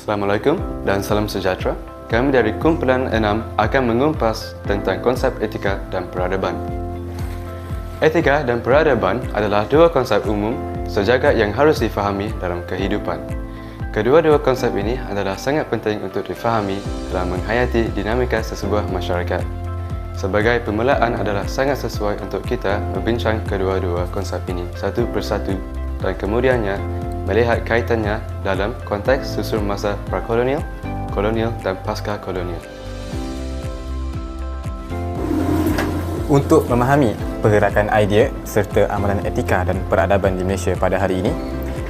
Assalamualaikum dan salam sejahtera. Kami dari Kumpulan 6 akan mengumpas tentang konsep etika dan peradaban. Etika dan peradaban adalah dua konsep umum sejagat yang harus difahami dalam kehidupan. Kedua-dua konsep ini adalah sangat penting untuk difahami dalam menghayati dinamika sesebuah masyarakat. Sebagai permulaan adalah sangat sesuai untuk kita membincang kedua-dua konsep ini satu persatu dan kemudiannya melihat kaitannya dalam konteks susul masa prakolonial, kolonial dan pasca-kolonial. Untuk memahami pergerakan idea serta amalan etika dan peradaban di Malaysia pada hari ini,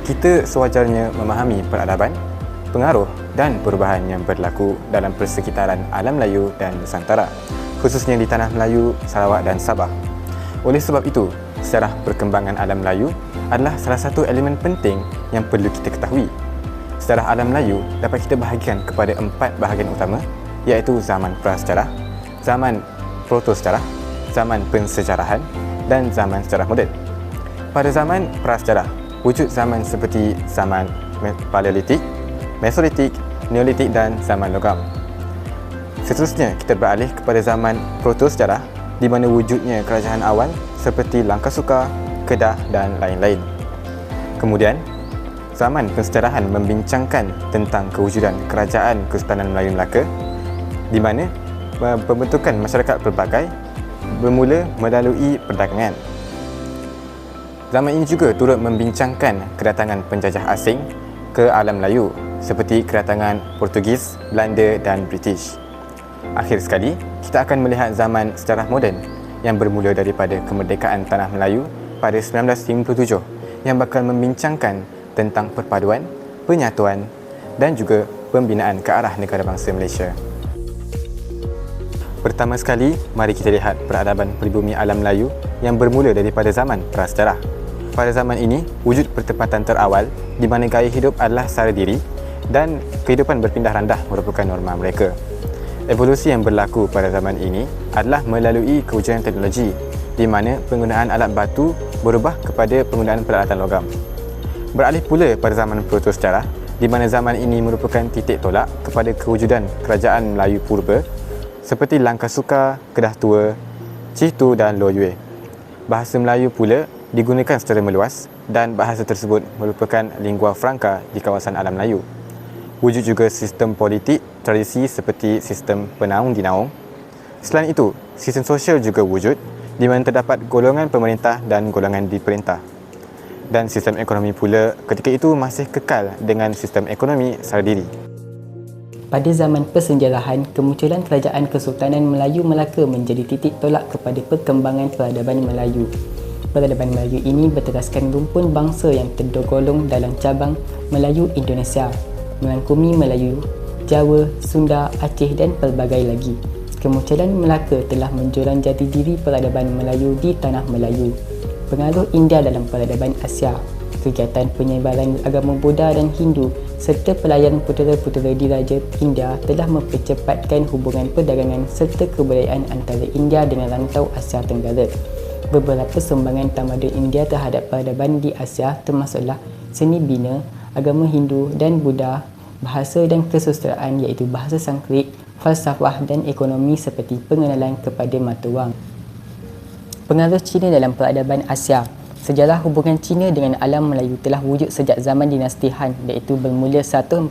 kita sewajarnya memahami peradaban, pengaruh dan perubahan yang berlaku dalam persekitaran alam Melayu dan Nusantara, khususnya di Tanah Melayu, Sarawak dan Sabah. Oleh sebab itu, sejarah perkembangan alam Melayu adalah salah satu elemen penting yang perlu kita ketahui. Sejarah alam Melayu dapat kita bahagikan kepada 4 bahagian utama, iaitu zaman prasejarah, zaman protosejarah, zaman pensejarahan dan zaman sejarah moden. Pada zaman prasejarah, wujud zaman seperti zaman Paleolitik, Mesolitik, Neolitik dan zaman logam. Seterusnya, kita beralih kepada zaman protosejarah di mana wujudnya kerajaan awal seperti Langkasuka, Kedah dan lain-lain. Kemudian, zaman pensejarahan membincangkan tentang kewujudan Kerajaan Kesultanan Melayu Melaka di mana pembentukan masyarakat pelbagai bermula melalui perdagangan. Zaman ini juga turut membincangkan kedatangan penjajah asing ke alam Melayu seperti kedatangan Portugis, Belanda dan British. Akhir sekali, kita akan melihat zaman sejarah moden yang bermula daripada kemerdekaan Tanah Melayu pada 1957 yang bakal membincangkan tentang perpaduan, penyatuan dan juga pembinaan ke arah negara bangsa Malaysia. Pertama sekali, mari kita lihat peradaban pribumi alam Melayu yang bermula daripada zaman prasejarah. Pada zaman ini, wujud pertempatan terawal di mana gaya hidup adalah sara diri dan kehidupan berpindah randah merupakan norma mereka. Evolusi yang berlaku pada zaman ini adalah melalui kewujudan teknologi di mana penggunaan alat batu berubah kepada penggunaan peralatan logam. Beralih pula pada zaman protosejarah di mana zaman ini merupakan titik tolak kepada kewujudan kerajaan Melayu purba seperti Langkasuka, Kedah Tua, Citu dan Loh Yue. Bahasa Melayu pula digunakan secara meluas dan bahasa tersebut merupakan lingua franca di kawasan alam Melayu. Wujud juga sistem politik tradisi seperti sistem penaung-dinaung. Selain itu, sistem sosial juga wujud di mana terdapat golongan pemerintah dan golongan diperintah. Dan sistem ekonomi pula ketika itu masih kekal dengan sistem ekonomi sara diri. Pada zaman persenjarahan, kemunculan Kerajaan Kesultanan Melayu Melaka menjadi titik tolak kepada perkembangan peradaban Melayu. Peradaban Melayu ini berteraskan rumpun bangsa yang tergolong dalam cabang Melayu Indonesia, melangkumi Melayu, Jawa, Sunda, Aceh dan pelbagai lagi. Kemunculan Melaka telah menjorang jati diri peradaban Melayu di Tanah Melayu. Pengaruh India dalam peradaban Asia, kegiatan penyebaran agama Buddha dan Hindu serta pelayaran putera-putera diraja India telah mempercepatkan hubungan perdagangan serta kebudayaan antara India dengan rantau Asia Tenggara. Beberapa sumbangan tamadun India terhadap peradaban di Asia termasuklah seni bina, agama Hindu dan Buddha, bahasa dan kesusastraan iaitu bahasa Sanskrit, falsafah dan ekonomi seperti pengenalan kepada mata wang. Pengaruh Cina dalam peradaban Asia. Sejarah hubungan Cina dengan alam Melayu telah wujud sejak zaman dinasti Han iaitu bermula 140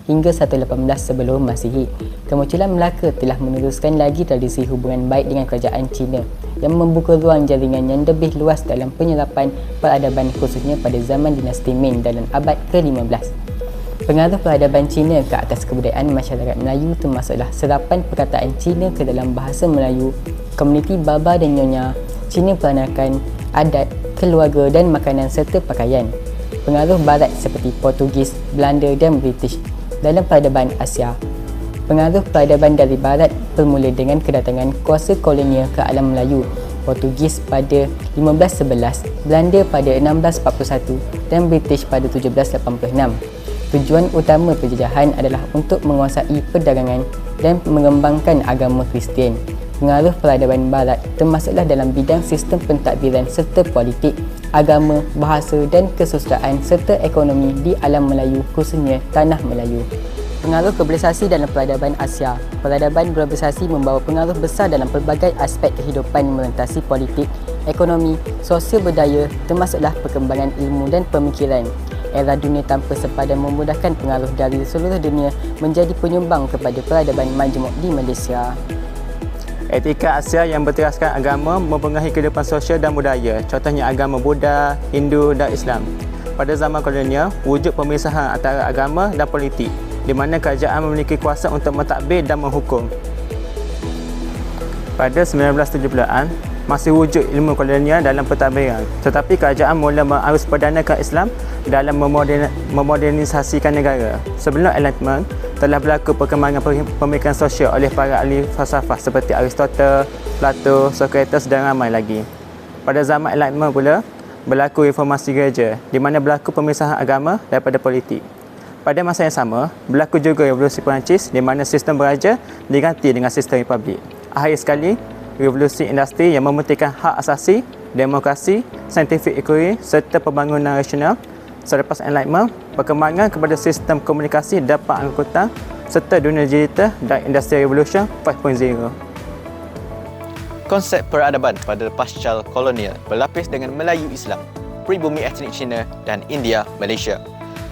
hingga 118 sebelum Masihi. Kemunculan Melaka telah meneruskan lagi tradisi hubungan baik dengan kerajaan Cina yang membuka ruang jaringan yang lebih luas dalam penyerapan peradaban khususnya pada zaman dinasti Ming dalam abad ke-15. Pengaruh peradaban Cina ke atas kebudayaan masyarakat Melayu termasuklah serapan perkataan Cina ke dalam bahasa Melayu, komuniti Baba dan Nyonya, Cina peranakan, adat, keluarga dan makanan serta pakaian. Pengaruh Barat seperti Portugis, Belanda dan British dalam peradaban Asia. Pengaruh peradaban dari Barat bermula dengan kedatangan kuasa kolonial ke alam Melayu, Portugis pada 1511, Belanda pada 1641 dan British pada 1786. Tujuan utama penjajahan adalah untuk menguasai perdagangan dan mengembangkan agama Kristian. Pengaruh peradaban Barat termasuklah dalam bidang sistem pentadbiran serta politik, agama, bahasa dan kesusastraan serta ekonomi di alam Melayu khususnya Tanah Melayu. Pengaruh globalisasi dalam peradaban Asia. Peradaban globalisasi membawa pengaruh besar dalam pelbagai aspek kehidupan melintasi politik, ekonomi, sosial budaya, termasuklah perkembangan ilmu dan pemikiran. Era dunia tanpa sepadan memudahkan pengaruh dari seluruh dunia menjadi penyumbang kepada peradaban majmuk di Malaysia. Etika Asia yang berteraskan agama mempengaruhi kehidupan sosial dan budaya, contohnya agama Buddha, Hindu dan Islam. Pada zaman kolonial, wujud pemisahan antara agama dan politik, di mana kerajaan memiliki kuasa untuk mentadbir dan menghukum. Pada 1970-an, masih wujud ilmu kolonial dalam pentadbiran, tetapi kerajaan mula mengarus perdanakan Islam dalam memodernisasikan negara. Sebelum Enlightenment, telah berlaku perkembangan pemikiran sosial oleh para ahli falsafah seperti Aristotle, Plato, Socrates dan ramai lagi. Pada zaman Enlightenment pula, berlaku reformasi gereja, di mana berlaku pemisahan agama daripada politik. Pada masa yang sama, berlaku juga revolusi Perancis di mana sistem beraja diganti dengan sistem republik. Akhir sekali, revolusi industri yang mementingkan hak asasi, demokrasi, scientific inquiry serta pembangunan rasional. Selepas Enlightenment, perkembangan kepada sistem komunikasi dan pengangkutan serta dunia digital dan Industrial Revolution 5.0. Konsep peradaban pada pasca kolonial berlapis dengan Melayu Islam, pribumi etnik Cina dan India, Malaysia.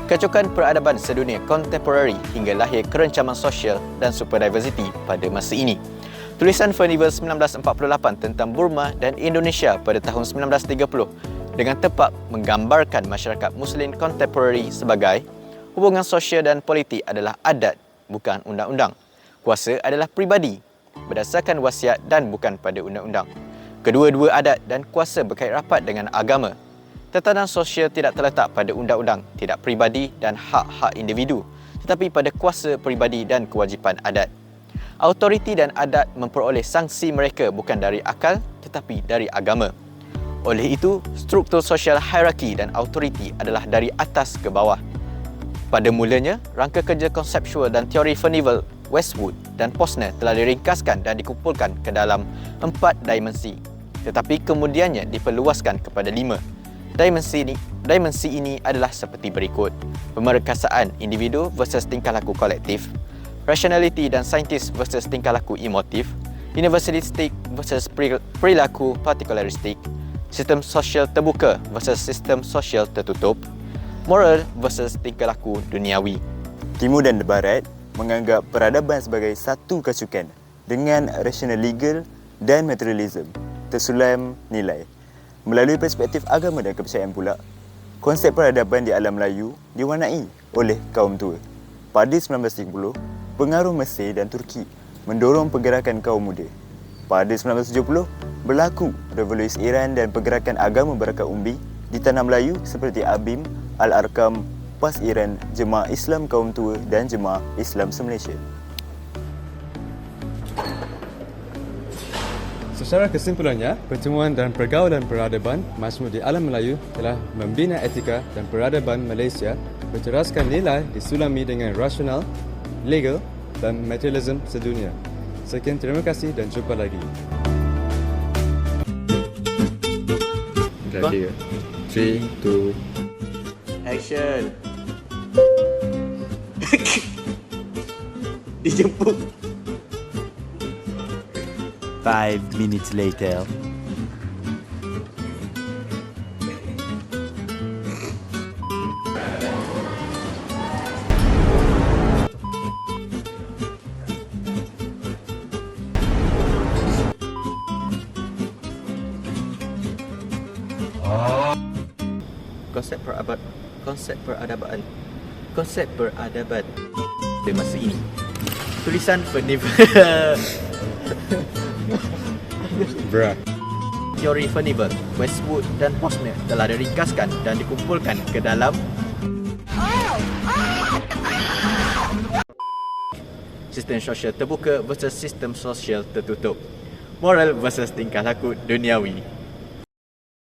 Kecokan peradaban sedunia kontemporari hingga lahir kerencaman sosial dan superdiversity pada masa ini. Tulisan Furnival 1948 tentang Burma dan Indonesia pada tahun 1930 dengan tepat menggambarkan masyarakat Muslim kontemporari sebagai hubungan sosial dan politik adalah adat, bukan undang-undang. Kuasa adalah peribadi, berdasarkan wasiat dan bukan pada undang-undang. Kedua-dua adat dan kuasa berkait rapat dengan agama. Tatanan sosial tidak terletak pada undang-undang, tidak peribadi dan hak-hak individu, tetapi pada kuasa peribadi dan kewajipan adat. Autoriti dan adat memperoleh sanksi mereka bukan dari akal tetapi dari agama. Oleh itu, struktur sosial hierarki dan autoriti adalah dari atas ke bawah. Pada mulanya, rangka kerja konseptual dan teori Furnival, Westwood dan Posner telah diringkaskan dan dikumpulkan ke dalam 4 dimensi, tetapi kemudiannya diperluaskan kepada 5. Dimensi ini adalah seperti berikut: pemerkasaan individu versus tingkah laku kolektif, rationality dan saintis versus tingkah laku emotif, universalistik versus perilaku partikularistik, sistem sosial terbuka versus sistem sosial tertutup, moral versus tingkah laku duniawi. Timur dan Barat menganggap peradaban sebagai satu kesukan dengan rasional legal dan materialism, tersulam nilai. Melalui perspektif agama dan kepercayaan pula, konsep peradaban di alam Melayu diwarnai oleh kaum tua. Pada 1930, pengaruh Mesir dan Turki mendorong pergerakan kaum muda. Pada 1970, berlaku revolusi Iran dan pergerakan agama Barakat Umbi di tanah Melayu seperti ABIM, Al-Arkam, PAS Iran, Jemaah Islam Kaum Tua dan Jemaah Islam se-Malaysia. Secara kesimpulannya, pertemuan dan pergaulan peradaban majmuk di alam Melayu telah membina etika dan peradaban Malaysia berteraskan nilai disulami dengan rasional, legal dan materialism sedunia. Sekian, terima kasih dan jumpa lagi. 3, 2, Action. Dijemput. 5 minutes later. Konsep peradaban pada masa ini. Tulisan Furnival. Teori Furnival, Westwood dan Posner telah diringkaskan dan dikumpulkan ke dalam sistem sosial terbuka versus sistem sosial tertutup, moral versus tingkah laku duniawi.